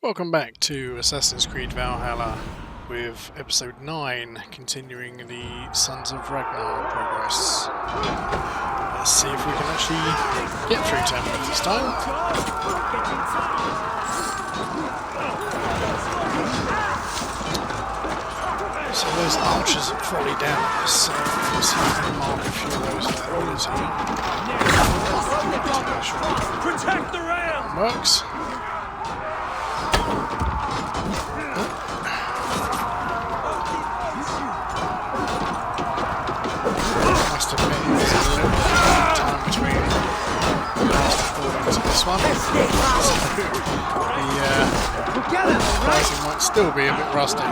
Welcome back to Assassin's Creed Valhalla with Episode 9, continuing the Sons of Ragnar progress. Let's see if we can actually get through 10 minutes this time. So those archers are probably down, so let's see if we can mark a few of those areas here. Protect the rail! Works. Must admit, there's a little bit of time between the last recording to this one. So the pricing might still be a bit rusty.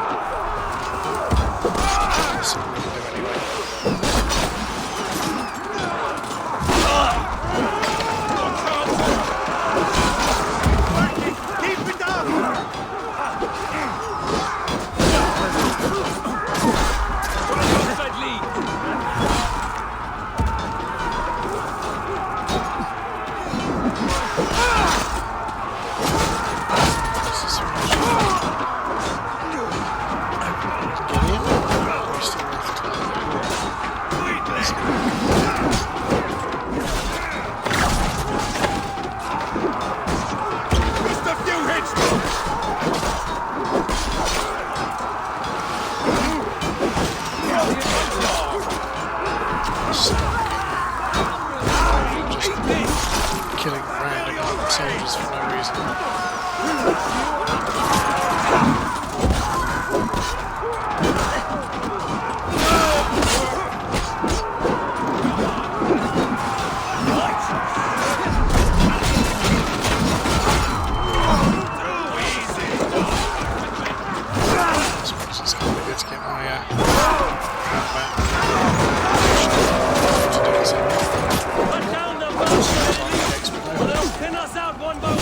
That's what we can do anyway. Soldiers for no reason. It's kind of good to get my back. Pin us out one by one!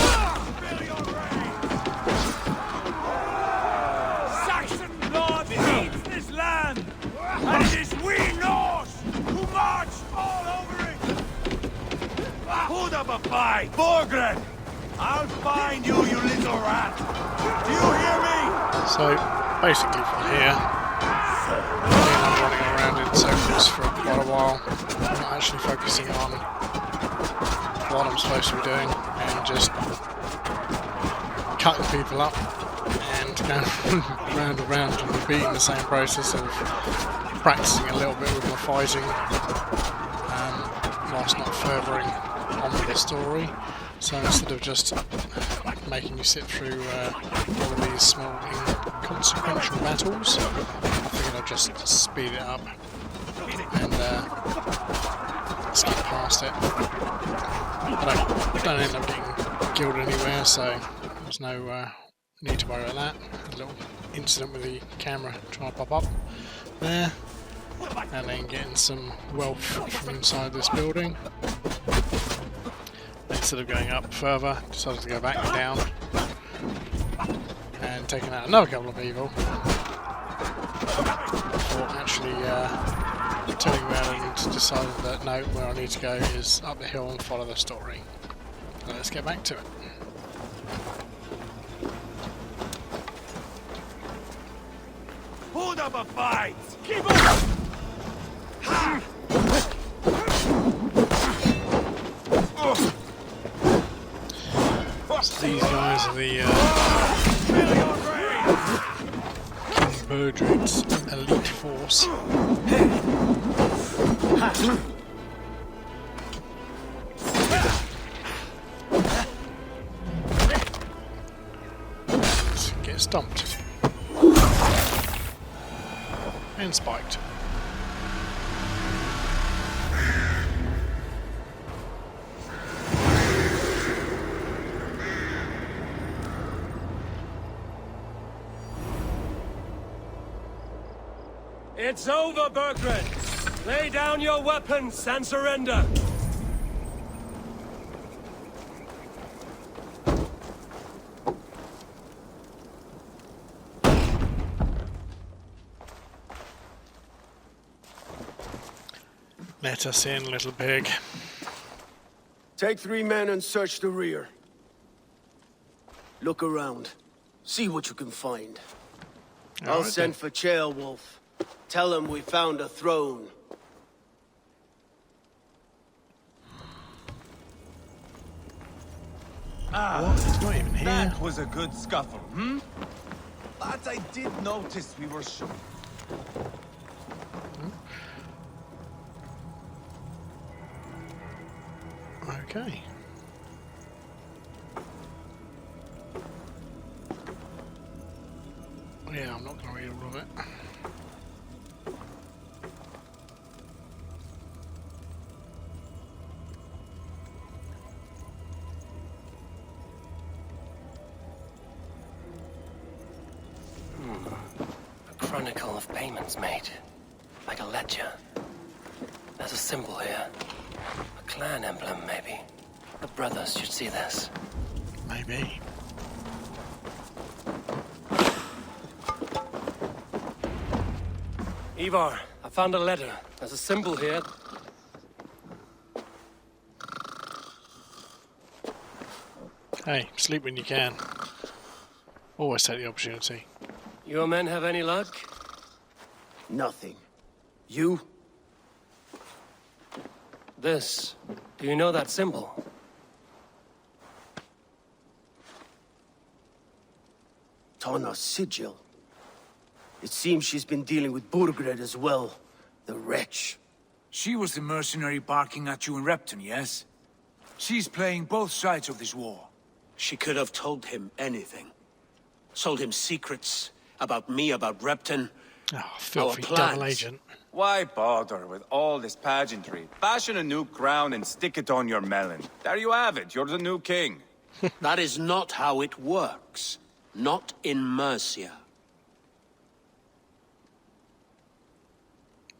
Saxon blood eats this land! And it is we Norse who march all over it! Hold up a fight! Borgren! I'll find you, you little rat! Do you hear me? So, basically from here, I'm running around in circles for quite a while. I'm not actually focusing on what I'm supposed to be doing, and just cutting people up and going round and round and repeating the same process of practicing a little bit with my fighting whilst not furthering on with the story. So instead of just making you sit through all these small inconsequential battles, I figured I'd just speed it up and skip past it. I don't end up getting killed anywhere, so there's no need to worry about that. A little incident with the camera trying to pop up there, and then getting some wealth from inside this building. Instead of going up further, decided to go back down and taking out another couple of people before actually turning around and decided that no, where I need to go is up the hill and follow the story. So let's get back to it. Hold up a fight! Keep up! So these guys are the King Berdred's elite force. Let's get stomped and spiked. It's over, Bergren! Lay down your weapons and surrender! Let us in, little pig. Take 3 men and search the rear. Look around. See what you can find. All I'll right, send then. for Chaelwolf. Tell him we found a throne. What? He's not even here. That was a good scuffle, hmm? But I did notice we were short. Okay. Yeah, I'm not going to read all of it. A chronicle of payments made. Like a ledger. There's a symbol here. A clan emblem, maybe. The brothers should see this. Maybe. Ivar, I found a letter. There's a symbol here. Hey, sleep when you can. Always take the opportunity. Your men have any luck? Nothing. You? This. Do you know that symbol? Tana's sigil. It seems she's been dealing with Burgred as well. The wretch. She was the mercenary barking at you in Repton, yes? She's playing both sides of this war. She could have told him anything. Sold him secrets about me, about Repton. Oh, filthy plans. double agent. Why bother with all this pageantry? Fashion a new crown and stick it on your melon. There you have it, you're the new king. That is not how it works. Not in Mercia.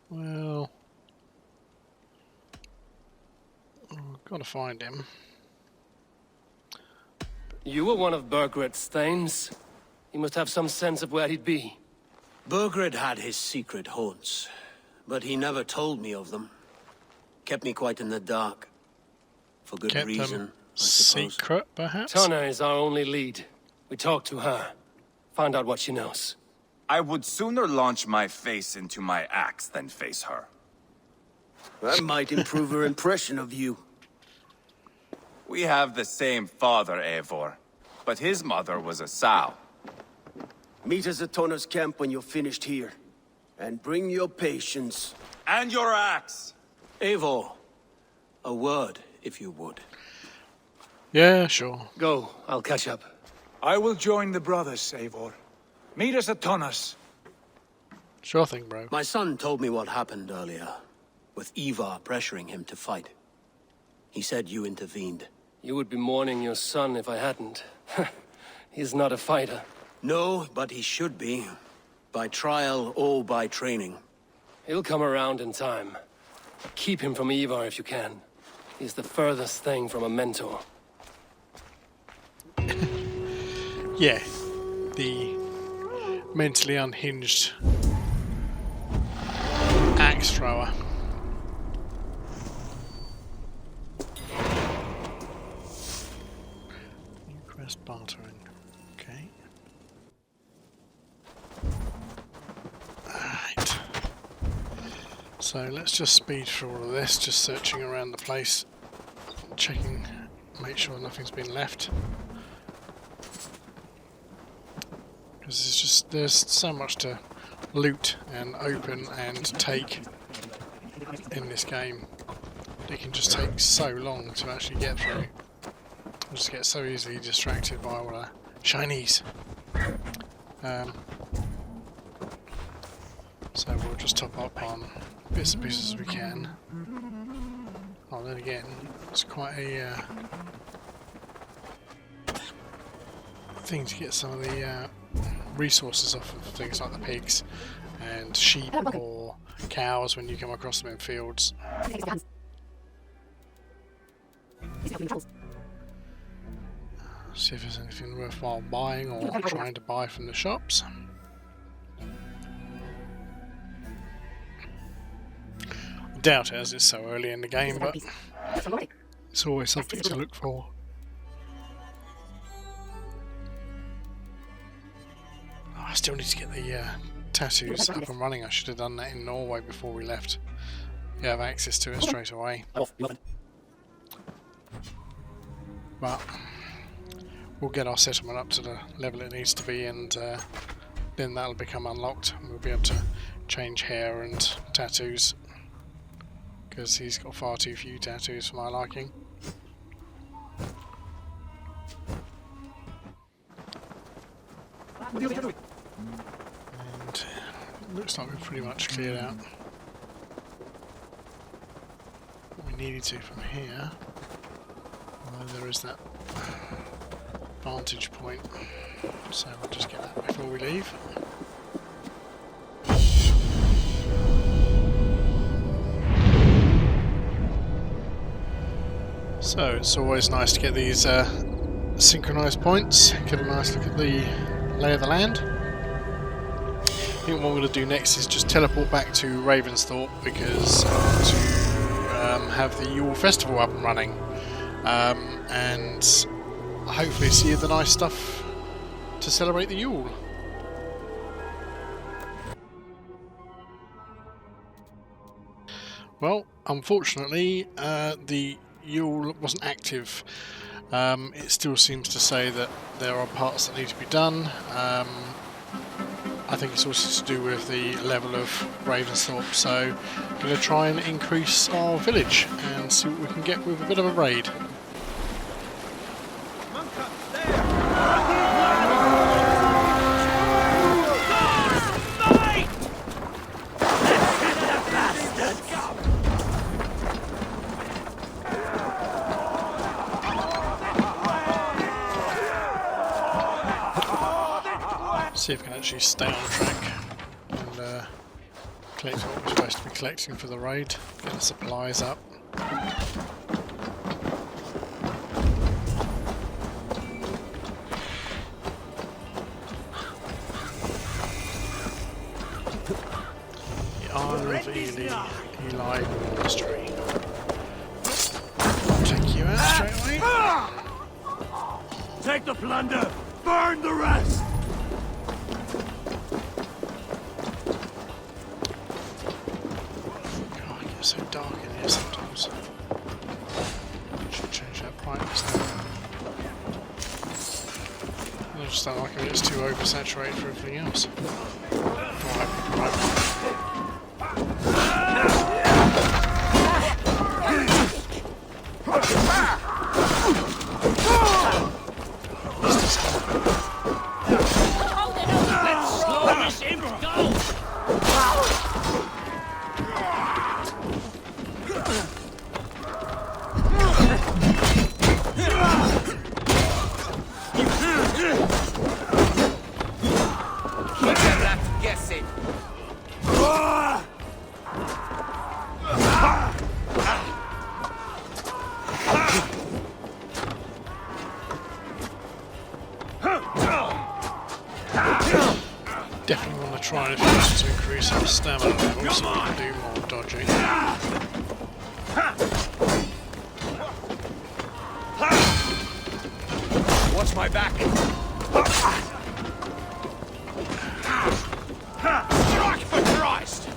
Well... I've got to find him. You were one of Burgred's thanes. You must have some sense of where he'd be. Burgred had his secret haunts, but he never told me of them. Kept me quite in the dark. For good Kept reason, them I suppose. secret, perhaps? Tana is our only lead. We talk to her. Find out what she knows. I would sooner launch my face into my axe than face her. That might improve her impression of you. We have the same father, Eivor, but his mother was a sow. Meet us at Tana's camp when you're finished here. And bring your patience. And your axe! Eivor, a word, if you would. Yeah, sure. Go, I'll catch up. I will join the brothers, Eivor. Meet us at Tonnas. Sure thing, bro. My son told me what happened earlier, with Ivar pressuring him to fight. He said you intervened. You would be mourning your son if I hadn't. He's not a fighter. No, but he should be. By trial or by training. He'll come around in time. Keep him from Ivar if you can. He's the furthest thing from a mentor. Yeah. The mentally unhinged axe thrower. New quest bartering. Okay. Alright. So let's just speed through all of this, just searching around the place, checking, make sure nothing's been left. Because it's just, there's so much to loot and open and take in this game. It can just take so long to actually get through. I just get so easily distracted by all the shinies. So we'll just top up on bits and pieces as we can. Oh, then again, it's quite a thing to get some of the resources off of things like the pigs and sheep or cows when you come across them in fields. See if there's anything worthwhile buying or trying to buy from the shops. I doubt it as it's so early in the game, but it's always something to look for. still need to get the tattoos up and running. I should have done that in Norway before we left. You have access to it straight away. But we'll get our settlement up to the level it needs to be, and then that'll become unlocked, and we'll be able to change hair and tattoos, because he's got far too few tattoos for my liking. And it looks like we've pretty much cleared out what we needed to from here. Although there is that vantage point, so we'll just get that before we leave. So it's always nice to get these synchronised points, get a nice look at the lay of the land. I think what I'm going to do next is just teleport back to Ravensthorpe, because to have the Yule Festival up and running, and hopefully see the nice stuff to celebrate the Yule. Well, unfortunately, the Yule wasn't active. It still seems to say that there are parts that need to be done. I think it's also to do with the level of Ravensthorpe, so I'm going to try and increase our village and see what we can get with a bit of a raid. See if we can actually stay on track and collect what we're supposed to be collecting for the raid, get the supplies up. The Isle of Eli Monastery. I'll take you out straight away. Take the plunder, burn the rest! So dark in here sometimes. Should change that brightness now. I just don't like it, it's too oversaturated for everything else. Definitely want to try and use to increase our stamina level so we can do more dodging. Watch my back! Strike for Christ!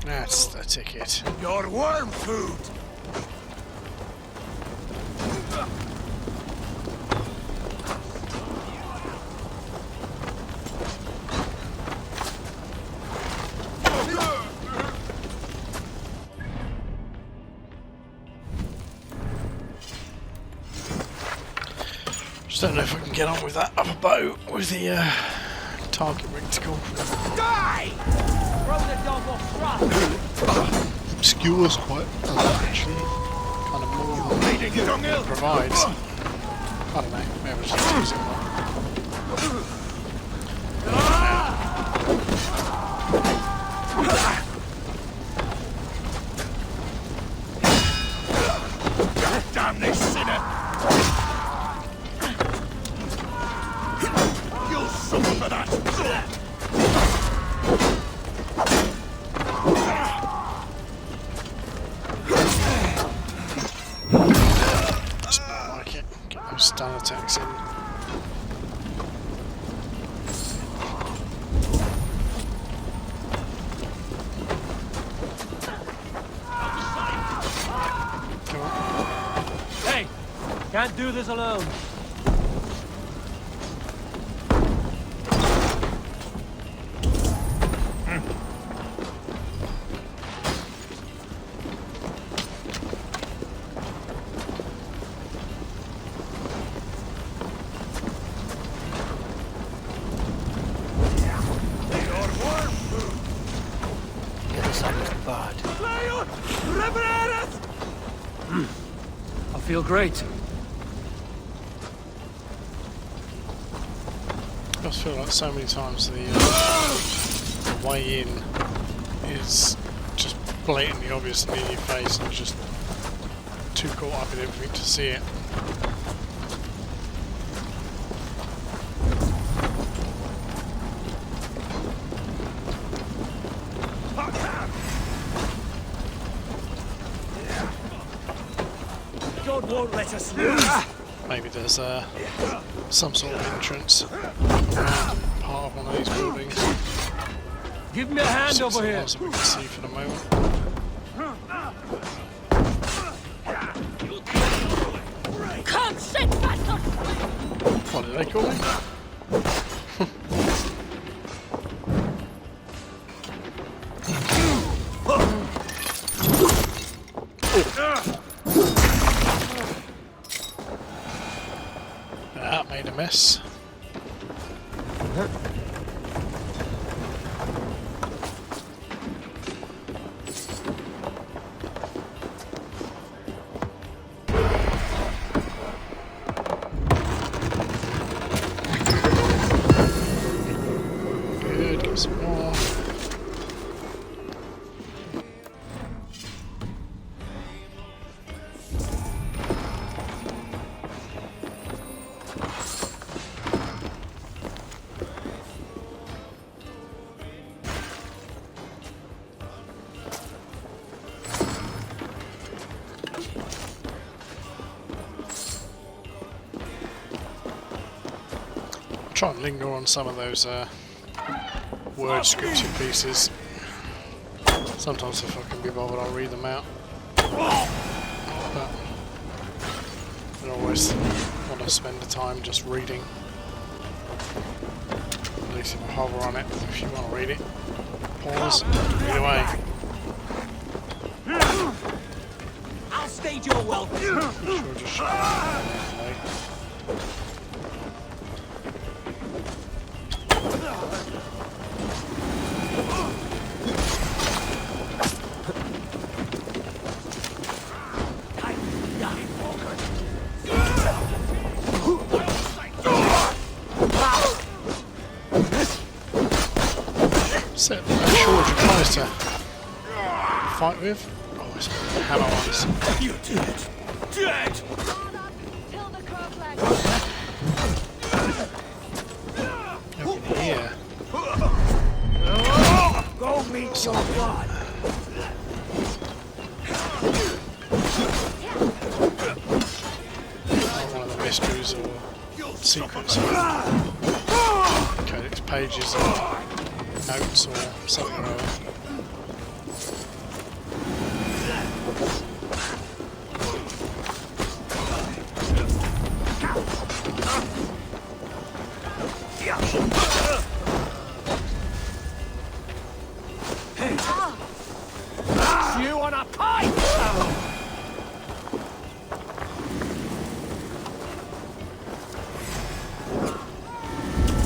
That's the ticket. Your worm food! Just don't know if I can get on with that other bow with the target reticle. Die! Throw the dog off thrust! Obscures quite a lot actually. Kind of more than it provides. I don't know, maybe I'm just using one. Damn this sinner! You'll suffer for that! That's not like it. Get those stun attacks in. Can't do this alone. The other side must be barred. I feel great. I just feel like so many times the way in is just blatantly obvious and in your face, and you're just too caught up in everything to see it. God won't let us lose. Maybe there's some sort of entrance around part of one of these buildings. Give me a hand Something over here. else that we can see for the moment. Come, shit, bastard! What did they call me? That made a mess. Good, get some more. Try and linger on some of those word scripted pieces. Sometimes if I can be bothered I'll read them out. But I don't always want to spend the time just reading. At least if I hover on it, if you want to read it, pause, read away. I'll stage your welcome. Sure, just shut up. Set the short you tries to fight with. Oh, it's hammer ones. You dead. Dead. Kill the crow flag. Look in here. Go meet your blood. One of the mysteries or secrets of codex pages or notes or something or other. You on a pipe.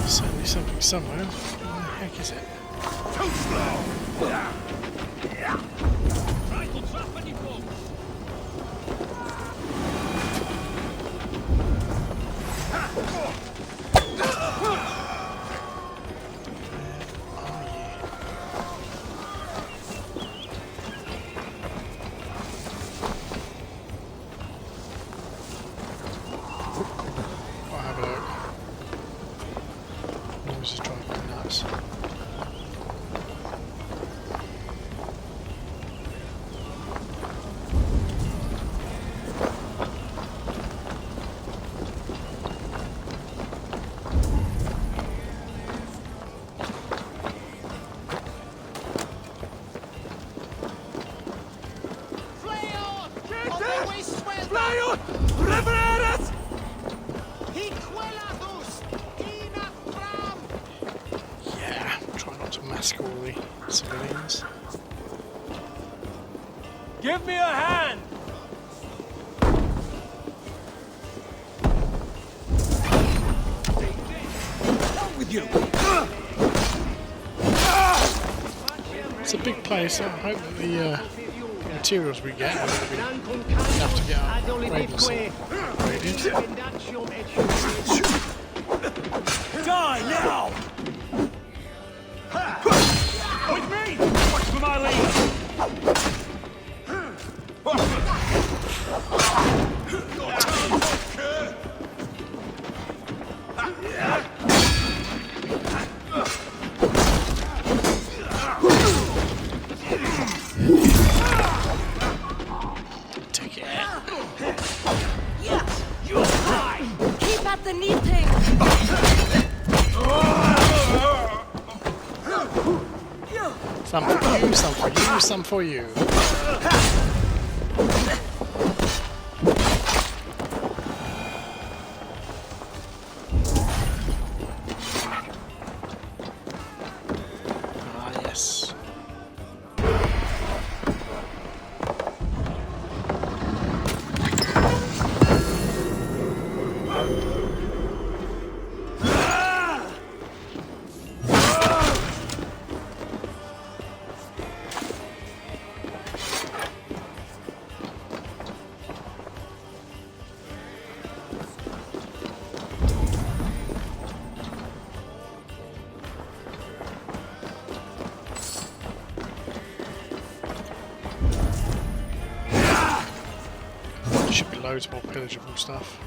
Certainly something somewhere. Where the heck is it? Too slow. I'll have a look. Noise is driving me nuts. Fly on! Revereras! mask all the civilians. Give me a hand! Down with you! It's a big place. I hope that the materials we get are going to be enough to get our raiders upgraded. Die now! With me! Watch for my lead! Take it. Keep at the knitting! Some for you, some for you, some for you. Ah, yes. Should be loads more pillageable stuff.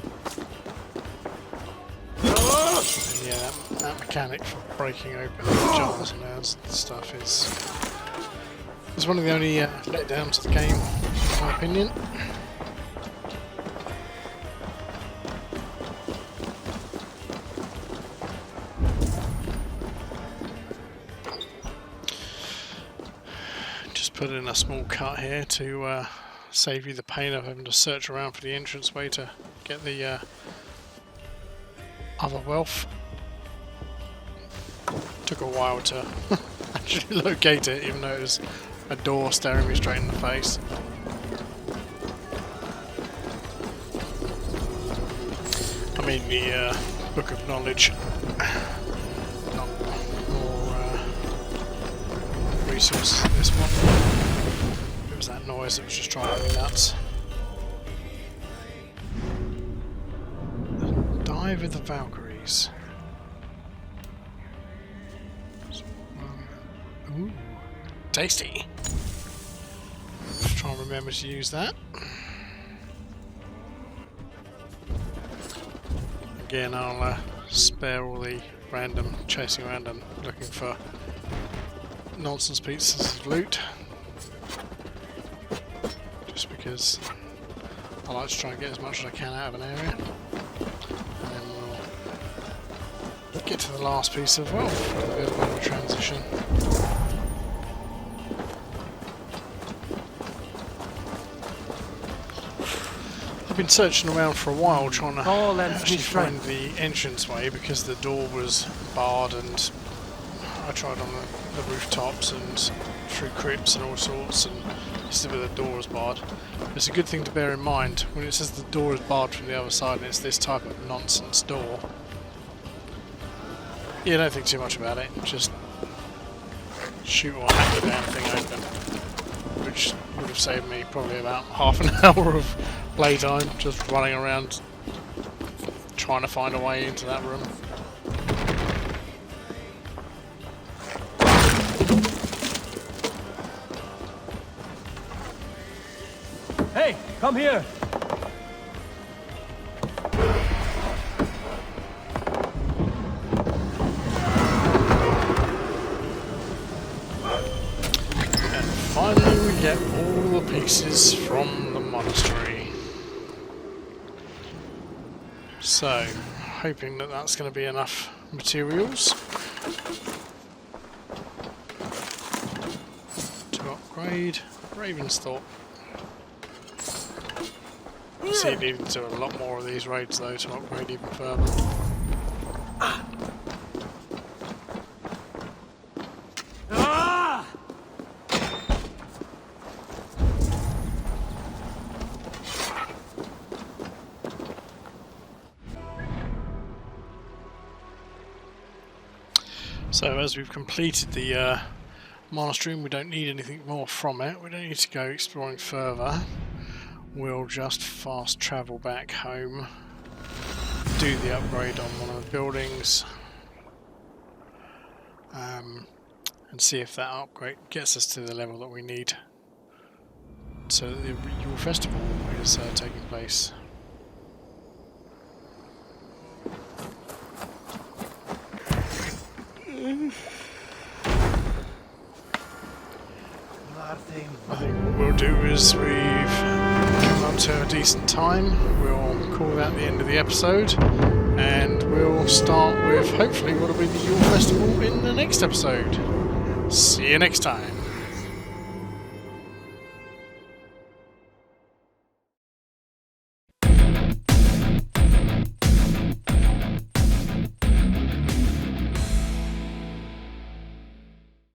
And yeah, that mechanic for breaking open jars and stuff is one of the only letdowns of the game, in my opinion. Just put in a small cut here to save you the pain of having to search around for the entranceway to get the other wealth. Took a while to actually locate it, even though it was a door staring me straight in the face. I mean the Book of Knowledge, not more resources. This one. It was that noise that was just driving me nuts. Dive of the Valkyries. Ooh, tasty. Just try and remember to use that. Again, I'll spare all the random chasing around and looking for nonsense pieces of loot. Just because I like to try and get as much as I can out of an area. And then we'll get to the last piece of wealth with a bit of a transition. I've been searching around for a while trying to actually find the entranceway because the door was barred, and I tried on the rooftops and through crypts and all sorts, and still the door was barred. It's a good thing to bear in mind when it says the door is barred from the other side and it's this type of nonsense door. Yeah, don't think too much about it, just shoot or hack the damn thing open, which would have saved me probably about half an hour of playtime just running around trying to find a way into that room. Hey, come here! And finally we get all the pieces from the monastery. So, hoping that that's going to be enough materials to upgrade Raven's Thought. See, it needed to do a lot more of these raids though to upgrade even further. So as we've completed the monastery, and we don't need anything more from it, we don't need to go exploring further. We'll just fast travel back home, do the upgrade on one of the buildings, and see if that upgrade gets us to the level that we need so that the Yule Festival is taking place. I think what we'll do is we've come up to a decent time. We'll call that the end of the episode, and we'll start with hopefully what will be the Yule Festival in the next episode. See you next time.